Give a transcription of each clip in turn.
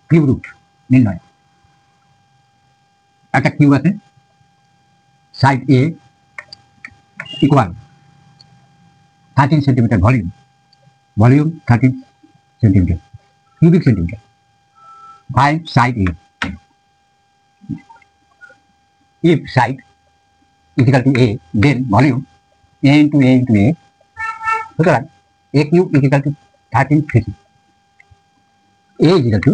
Cube root নির্ণয়। একটা cube আছে, side A equal 13 centimetre volume, volume 13 centimetre, cubic centimetre. Find side A. if side is equal to a, then volume a into a into a, সুতরাং a cube is equal to 13 feet, a is equal to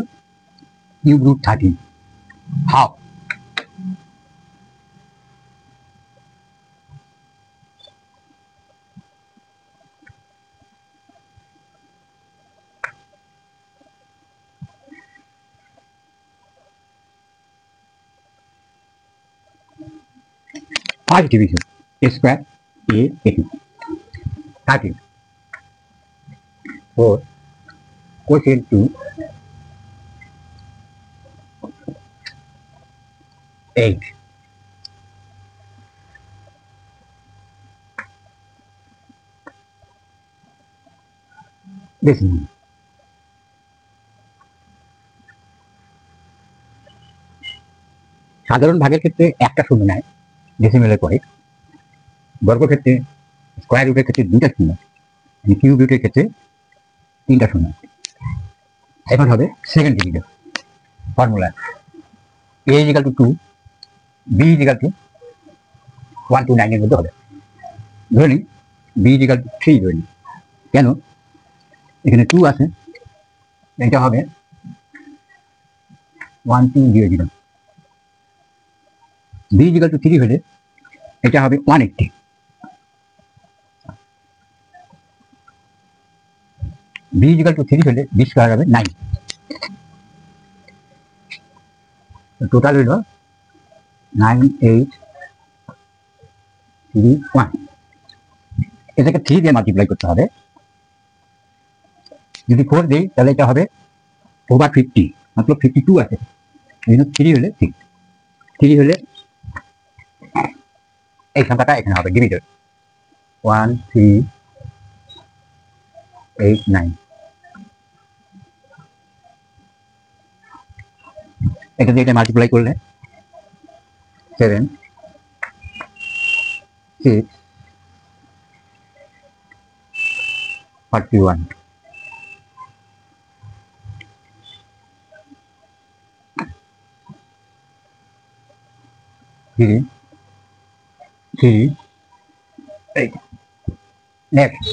cube root 13. How? First division, a square a 18, 13, 4 quotient 2 8, decimal। সাধারণ ভাগের ক্ষেত্রে একটা শূন্য নেয় ডেসিমেলের পরে, বর্গক্ষেত্রে square রুটের ক্ষেত্রে দুইটা শূন্য, কিউব রুটের ক্ষেত্রে তিনটা শূন্য। এখন হবে second division formula, a is equal to 2, b is equal to 1 to 9 এর মধ্যে হবে। ধরে নিই b is equal to 3 ধরে নিই। কেন? এখানে 2 আছে, এটা হবে 1 2 0 0। b is equal to 3 হলে এটা হবে 180। b is equal to 3 হলে b স্কয়ার হবে 9। টোটাল হলো 9 8 3 1। এটাকে 3 দিয়ে মাল্টিপ্লাই করতে হবে। যদি 4 দেই তাহলে এটা হবে ওভার 50, मतलब 52 আছে। এই জন্য 3 হলে ঠিক, 3 হলে এই সংখ্যাটা এখানে হবে ডিভিডর 1 3 8 9। এটা দিয়ে এটা মাল্টিপ্লাই করলে 7 6 41। নেক্সট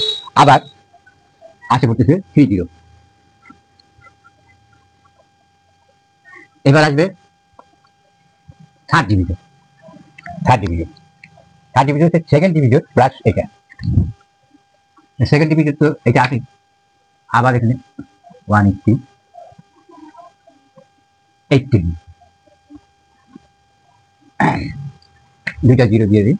আবার আসে পড়তেছে 30। এবার আসবে থার্ড ডিভিজন। থার্ড ডিভিজন হচ্ছে সেকেন্ড ডিভিজন প্লাস এটা। সেকেন্ড ডিভিজন তো এটা আসে, আবার এখানে 180 18, দুইটা জিরো দিয়ে দিই।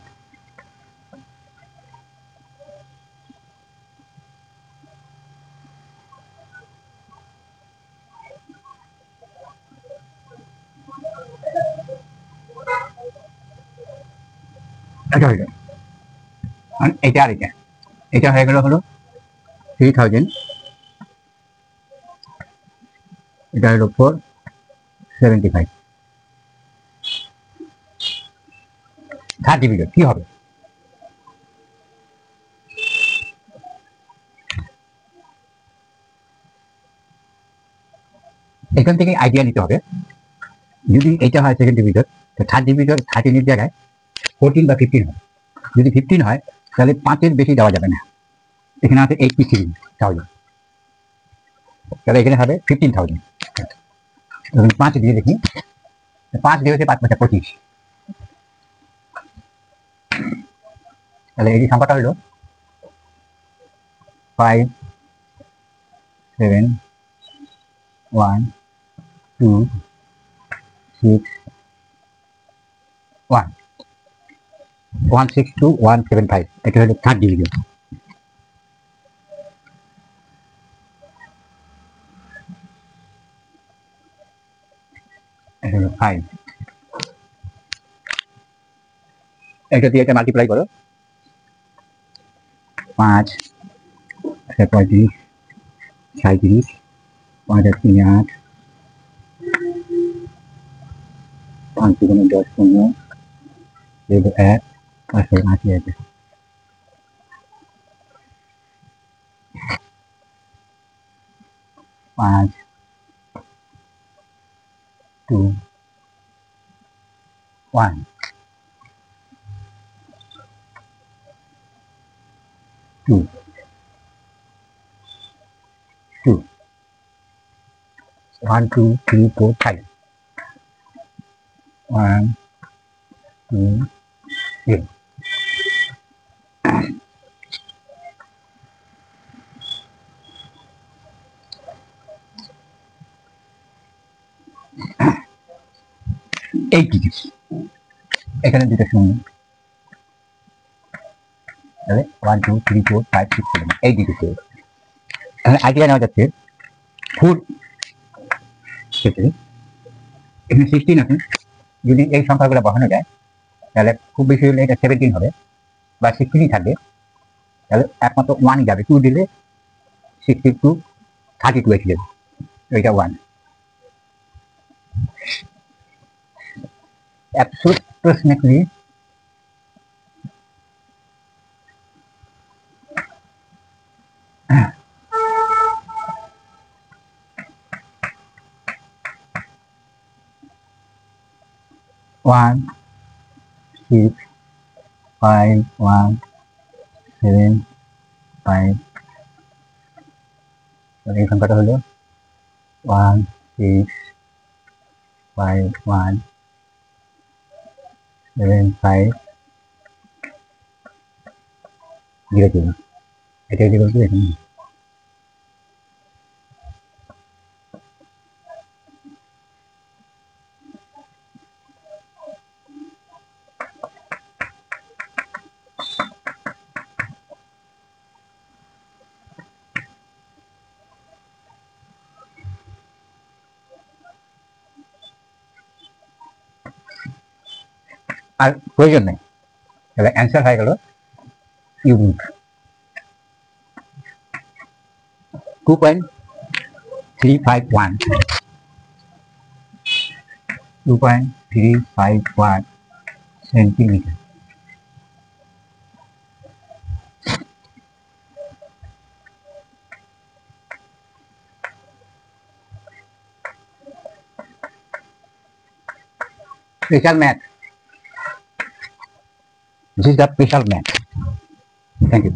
এটা হয়ে গেল, এটা আর এটা হয়ে গেল হলো 3000, এটা হলো 475। থার্ড ডিভিজন কি হবে? এখান থেকে আইডিয়া নিতে হবে। যদি এটা হয় সেকেন্ড ডিভিজন, তো থার্ড ডিভিজন 13 এর জায়গায় 14 বা 15 হয়। যদি 15 হয় তাহলে 5-এর বেশি দেওয়া যাবে না। এখানে আছে 83,000, তাহলে এখানে হবে 15,000। 5 দিয়ে দেখি, 5 দিয়ে হচ্ছে 5 5 25। তাহলে এই সংখ্যাটা হলো 5 7 1 2 6 1 162 175। এটা হলো থার্ড ডিভিজন। এটা হলো 5। এটা দিয়ে এটা মাল্টিপ্লাই করো, 5 35 37 5 3 8 5 × 10 শূন্য, 1 পাশে 80 আছে। 5 2 1 2 2 1 2 3 4 5 1 2 0 8 ডিগ্রি। এখানে দুটো শূন্য, তাহলে 1 2 3 4 5 6 7 8 ডিগ্রি। তাহলে আইডিয়া নেওয়া যাচ্ছে 4 ক্ষেত্রে এখানে 16 আছে। যদি এই সংখ্যাগুলো বসানো যায় তাহলে খুব বেশি হলে এটা 17 হবে বা 16ই থাকবে। তাহলে একমাত্র 1 যাবে, 2 দিলে 62 32 এসে যাবে, এটা 1। Approximately 1 6 5 1 7 5, এই সংখ্যাটা হলো 1 6 5 1 7 5 0 0। এটা কি বলবো এখানে? আর প্রয়োজন নেই, তাহলে অ্যান্সার হয়ে গেল unique 2.351 2.351 centimetre. Special math. This is the special math. Thank you.